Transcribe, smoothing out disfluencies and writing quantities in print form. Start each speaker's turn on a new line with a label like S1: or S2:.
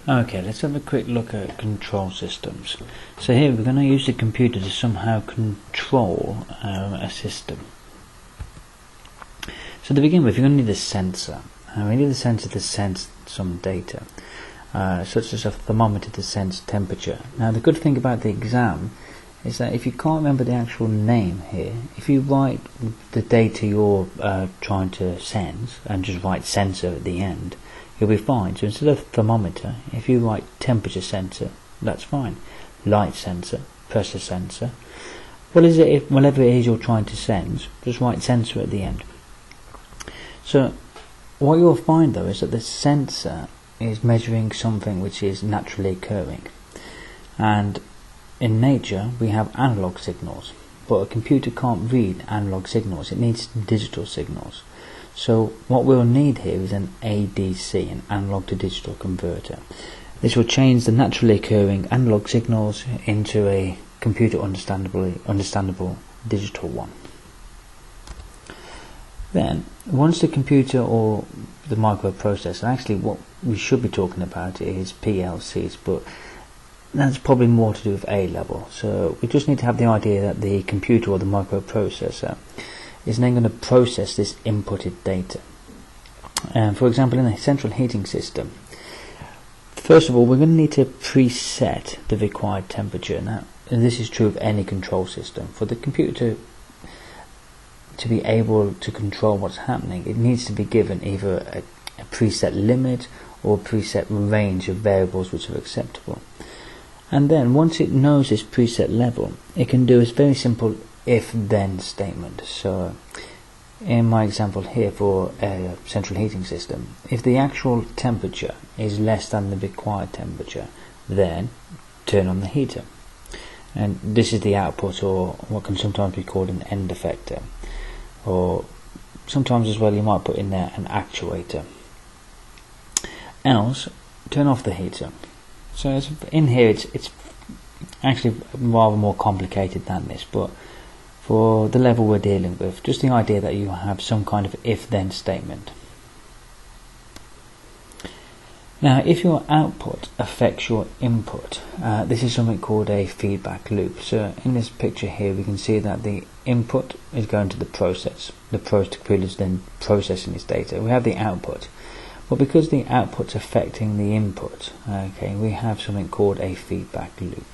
S1: Okay, let's have a quick look at control systems. So here we're going to use the computer to somehow control a system. So to begin with, you're going to need a sensor. We need a sensor to sense some data, such as a thermometer to sense temperature. Now the good thing about the exam is that if you can't remember the actual name here, if you write the data you're trying to sense and just write sensor at the end, you'll be fine. So instead of thermometer, if you write temperature sensor, that's fine. Light sensor, pressure sensor, whatever it is you're trying to sense, just write sensor at the end. So what you'll find though is that the sensor is measuring something which is naturally occurring, and in nature we have analog signals, but a computer can't read analog signals, it needs digital signals. So what we'll need here is an ADC, an analog to digital converter. This will change the naturally occurring analog signals into a computer understandable digital one. Then, once the computer or the microprocessor, actually what we should be talking about is PLCs, but that's probably more to do with A level. So we just need to have the idea that the computer or the microprocessor is then going to process this inputted data. For example, in a central heating system, first of all we're going to need to preset the required temperature. Now this is true of any control system. For the computer to be able to control what's happening, it needs to be given either a preset limit or a preset range of variables which are acceptable. And then once it knows this preset level, it can do a very simple if-then statement. So in my example here for a central heating system, if the actual temperature is less than the required temperature, then turn on the heater. And this is the output, or what can sometimes be called an end effector, or sometimes as well you might put in there an actuator. Else, turn off the heater. So in here it's actually rather more complicated than this, but for the level we're dealing with, just the idea that you have some kind of if-then statement. Now if your output affects your input, this is something called a feedback loop. So in this picture here we can see that the input is going to the process. The computer is then processing this data. We have the output, but because the output's affecting the input, okay, we have something called a feedback loop.